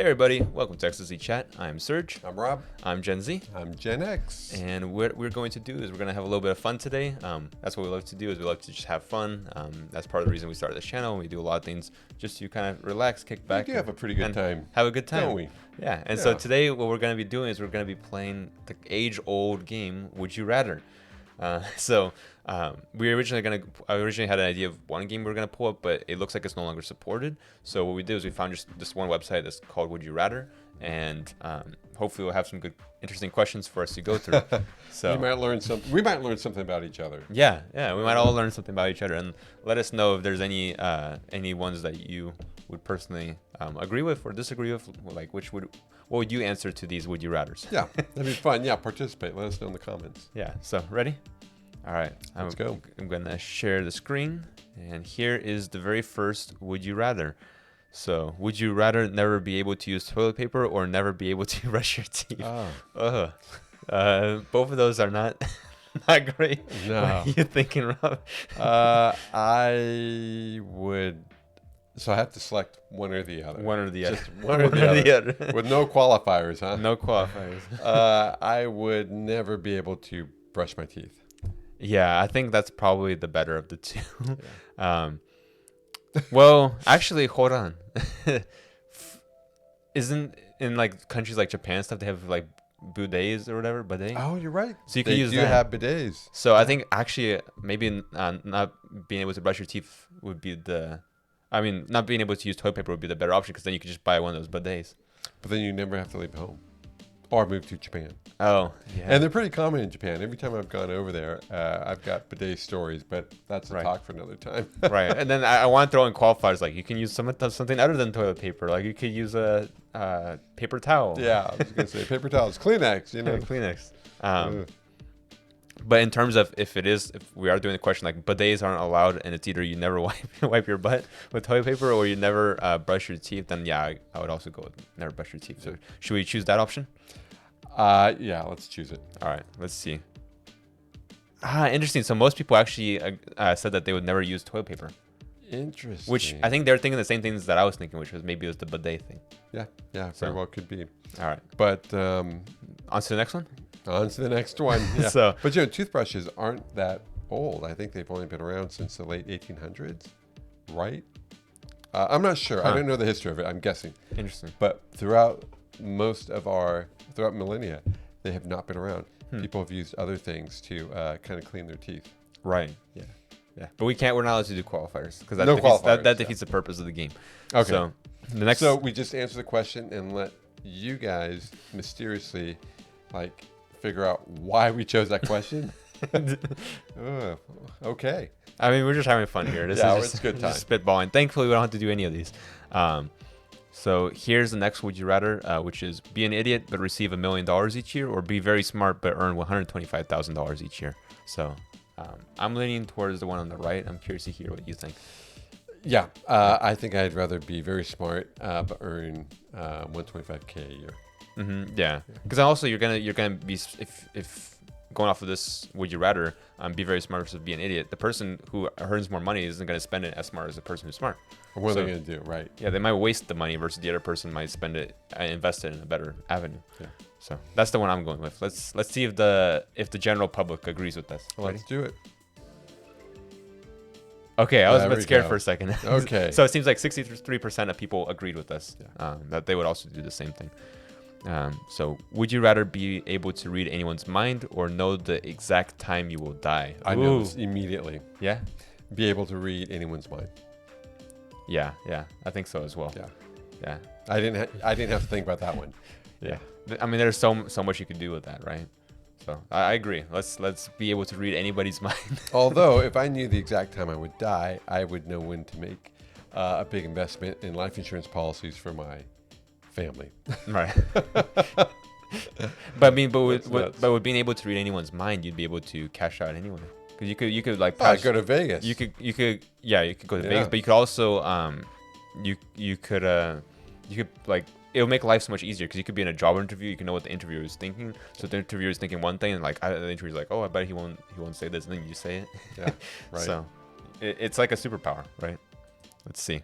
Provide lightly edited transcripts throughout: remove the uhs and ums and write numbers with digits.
Hey everybody, welcome to XZ Chat. I'm Serge. I'm Rob. I'm Gen Z. I'm Gen X. And what we're going to do is we're going to have a little bit of fun today. That's what we love to do, is we love to just have fun. That's part of the reason we started this channel. We do a lot of things just to kind of relax, kick back. We do have a pretty good time. Have a good time. Don't we? Yeah, and so today what we're going to be doing is we're going to be playing the age-old game, Would You Rather? I originally had an idea of one game we were going to pull up, but it looks like it's no longer supported. So what we did is we found just this one website that's called Would You Rather, and hopefully we'll have some good, interesting questions for us to go through. So we might learn something about each other. Yeah, we might all learn something about each other, and let us know if there's any ones that you would personally agree with or disagree with. Like, what would you answer to these Would You Rathers? Yeah, that'd be fun. Yeah, participate. Let us know in the comments. Yeah. So ready? All right, let's go. I'm going to share the screen, and here is the very first Would You Rather. So, would you rather never be able to use toilet paper or never be able to brush your teeth? Both of those are not great. No. What are you thinking, Rob? I would. So I have to select one or the other. One or the other. Just one or the other. With no qualifiers, huh? No qualifiers. I would never be able to brush my teeth. Yeah, I think that's probably the better of the two. Yeah. Well, actually, hold on. Isn't in like countries like Japan and stuff, they have like bidets or whatever? Bidet? Oh, you're right. So you can use that. They do have bidets. So I think actually maybe not being able to brush your teeth would be not being able to use toilet paper would be the better option, because then you could just buy one of those bidets. But then you never have to leave home or move to Japan. Oh, yeah. And they're pretty common in Japan. Every time I've gone over there, I've got bidet stories, but that's a talk for another time. Right. And then I want to throw in qualifiers, like you can use something other than toilet paper. Like you could use a paper towel. Yeah, I was going to say paper towels, Kleenex, you know. Kleenex. But in terms of if we are doing the question like bidets aren't allowed, and it's either you never wipe your butt with toilet paper or you never brush your teeth, then yeah, I would also go with never brush your teeth. So should we choose that option? Yeah, let's choose it. All right, let's see. Interesting. So most people actually said that they would never use toilet paper. Interesting. Which I think they're thinking the same things that I was thinking, which was maybe it was the bidet thing. Yeah, very well could be. All right. But on to the next one? On to the next one. Yeah. But toothbrushes aren't that old. I think they've only been around since the late 1800s, right? I'm not sure. I don't know the history of it. I'm guessing. Interesting. But throughout millennia, they have not been around. People have used other things to kind of clean their teeth. Right. Yeah. But we're not allowed to do qualifiers, because that defeats the purpose of the game. Okay. So So we just answer the question and let you guys mysteriously figure out why we chose that question. Okay. I mean, we're just having fun here. It's a good time. Just spitballing. Thankfully, we don't have to do any of these. So here's the next Would You Rather, which is be an idiot but receive $1 million each year, or be very smart but earn $125,000 each year. So I'm leaning towards the one on the right. I'm curious to hear what you think. Yeah, I think I'd rather be very smart but earn $125K a year. Mm-hmm, yeah, because also you're gonna be, if going off of this Would You Rather, be very smart versus be an idiot. The person who earns more money isn't going to spend it as smart as the person who's smart. What are they going to do? Right. Yeah, they might waste the money versus the other person might spend it and invest it in a better avenue. Yeah. So that's the one I'm going with. Let's see if the general public agrees with us. Let's do it. Okay, I was a bit scared for a second. Okay. So it seems like 63% of people agreed with us that they would also do the same thing. So would you rather be able to read anyone's mind or know the exact time you will die? I know this immediately. Yeah? Be able to read anyone's mind. Yeah, I think so as well. Yeah. I didn't have to think about that one. Yeah. I mean, there's so much you could do with that, right? So I agree. Let's be able to read anybody's mind. Although if I knew the exact time I would die, I would know when to make a big investment in life insurance policies for my family. Right. But with being able to read anyone's mind, you'd be able to cash out anyway. Because you could like go to Vegas. You could go to Vegas, but you could also you could like, it'll make life so much easier, because you could be in a job interview, you can know what the interviewer is thinking. So if the interviewer is thinking one thing, and like the interviewer's like, oh, I bet he won't say this, and then you say it. Yeah, right. So it's like a superpower, right? Let's see.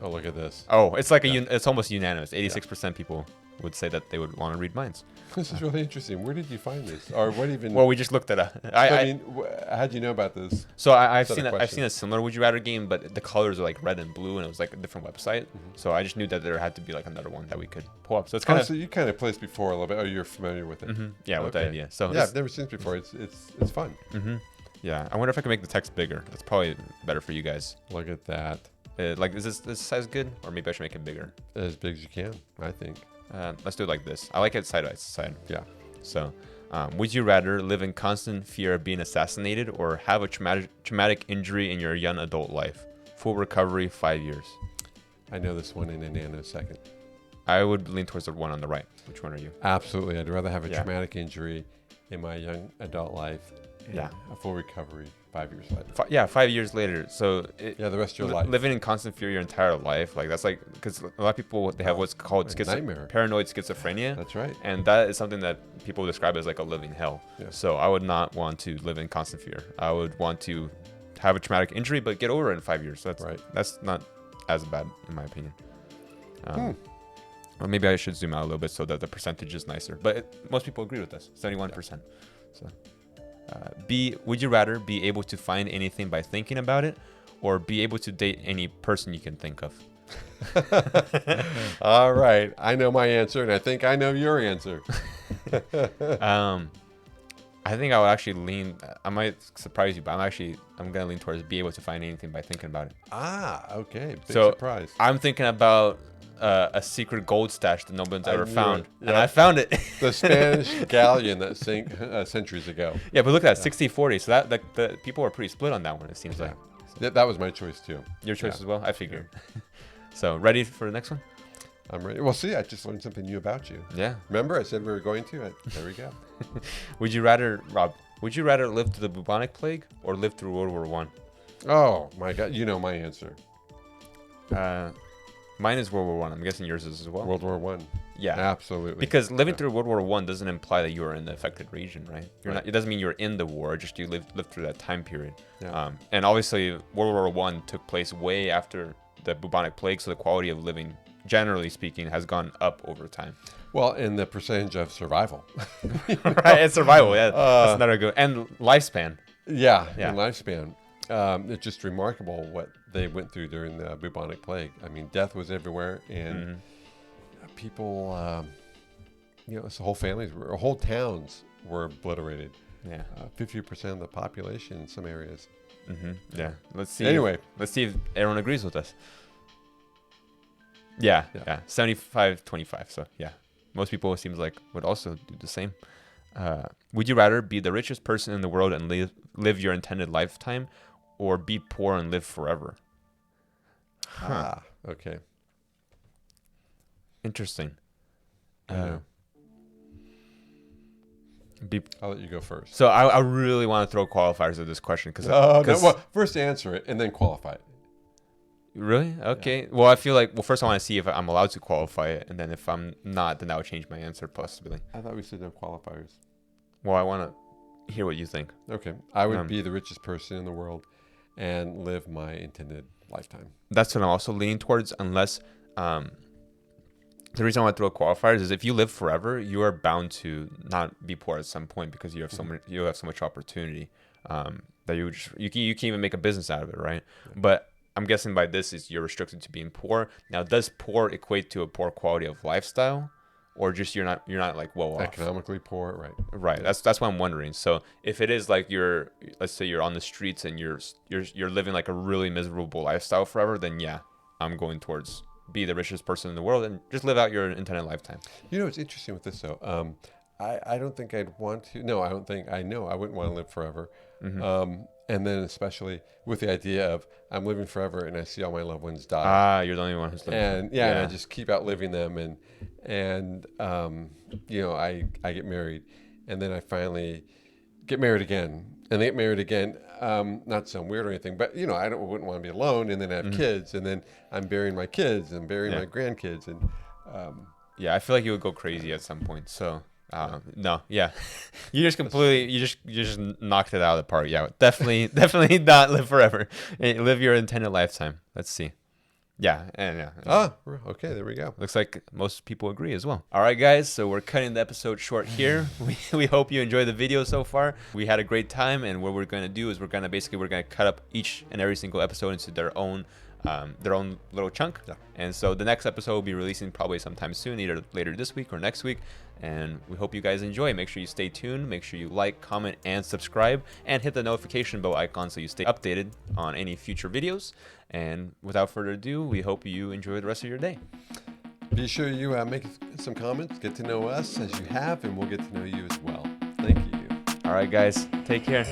Oh, look at this. Oh, it's like it's almost unanimous. 86% people would say that they would want to read minds. This is really interesting. Where did you find this, or what even? Well, we just looked at it. I mean, how'd you know about this? So I've seen a similar Would You Rather game, but the colors are like red and blue, and it was like a different website. So I just knew that there had to be like another one that we could pull up. So it's kind of. So you kind of played before a little bit. Oh, you're familiar with it. Yeah, with the idea. So yeah, I've never seen this before. It's fun. Yeah, I wonder if I can make the text bigger. That's probably better for you guys. Look at that. Like, is this size good, or maybe I should make it bigger? As big as you can, I think. Let's do it like this. I like it side by side. Yeah. So, would you rather live in constant fear of being assassinated or have a traumatic injury in your young adult life? Full recovery, 5 years. I know this one in a nanosecond. I would lean towards the one on the right. Which one are you? Absolutely. I'd rather have a traumatic injury in my young adult life. Yeah. A full recovery 5 years later. 5 years later. So the rest of your life. Living in constant fear your entire life, like that's like because a lot of people they have what's called paranoid schizophrenia. That's right. And that is something that people describe as like a living hell. Yeah. So I would not want to live in constant fear. I would want to have a traumatic injury, but get over it in 5 years. That's right. That's not as bad in my opinion. Or maybe I should zoom out a little bit so that the percentage is nicer. But most people agree with us, 71%. So. Would you rather be able to find anything by thinking about it or be able to date any person you can think of? All right. I know my answer, and I think I know your answer. I think I would actually I might surprise you, but I'm going to lean towards be able to find anything by thinking about it. Okay. Big surprise. I'm thinking about a secret gold stash that no one's ever found. And I found it. The Spanish galleon that sank centuries ago. Yeah, but look at that, 60-40. So that the people were pretty split on that one, it seems like. That was my choice, too. Your choice as well? I figured. So, ready for the next one? I'm ready. Well, see, I just learned something new about you. Yeah. Remember, I said we were going to? There we go. Would you rather live through the bubonic plague or live through World War I? Oh, my God. You know my answer. Mine is World War I. I'm guessing yours is as well. World War I. Yeah, absolutely. Because living through World War I doesn't imply that you are in the affected region, right? It doesn't mean you're in the war. Just you lived through that time period. Yeah. And obviously, World War I took place way after the bubonic plague, so the quality of living, generally speaking, has gone up over time. Well, and the percentage of survival. Right, and survival. Yeah, that's another good. And lifespan. Yeah. And lifespan. It's just remarkable what they went through during the bubonic plague. I mean, death was everywhere, and people, whole families, whole towns were obliterated. Yeah, 50% of the population in some areas. Yeah, let's see. Anyway, let's see if everyone agrees with us. Yeah, 75-25. So yeah, most people it seems like would also do the same. Would you rather be the richest person in the world and live your intended lifetime, or be poor and live forever? Okay. Interesting. I'll let you go first. So I really want to throw qualifiers at this question because well, first answer it and then qualify it. Really? Okay. Yeah. Well, I feel like first I want to see if I'm allowed to qualify it, and then if I'm not, then I would change my answer possibly. I thought we said no qualifiers. Well, I want to hear what you think. Okay. I would be the richest person in the world and live my intended lifetime. That's what I'm also leaning towards, unless the reason I want to throw qualifiers is if you live forever, you are bound to not be poor at some point because you have so much opportunity that you can even make a business out of it, right? Yeah. But I'm guessing by this is you're restricted to being poor. Now, does poor equate to a poor quality of lifestyle, or just you're not like well off? Economically poor, right? Right. That's what I'm wondering. So if it is like let's say you're on the streets and you're living like a really miserable lifestyle forever, then yeah, I'm going towards be the richest person in the world and just live out your intended lifetime. You know, it's interesting with this though. I don't think I'd want to. No, I don't think I know. I wouldn't want to live forever. And then especially with the idea of I'm living forever and I see all my loved ones die. You're the only one who's living. And and I just keep outliving them and I get married and then I finally get married again and they get married again. Not some weird or anything, but I wouldn't want to be alone and then have kids and then I'm burying my kids and burying my grandkids and I feel like you would go crazy at some point. So no, yeah, you just knocked it out of the park. Yeah, definitely not live forever. Live your intended lifetime. Let's see. Yeah, and yeah. Okay, there we go. Looks like most people agree as well. All right, guys, so we're cutting the episode short here. We hope you enjoyed the video so far. We had a great time, and what we're going to do is we're going to cut up each and every single episode into their own little chunk. Yeah. And so the next episode will be releasing probably sometime soon, either later this week or next week. And we hope you guys enjoy. Make sure you stay tuned. Make sure you like, comment, and subscribe, and hit the notification bell icon so you stay updated on any future videos. And without further ado, we hope you enjoy the rest of your day. Be sure you make some comments, get to know us as you have, and we'll get to know you as well. Thank you. All right, guys, take care.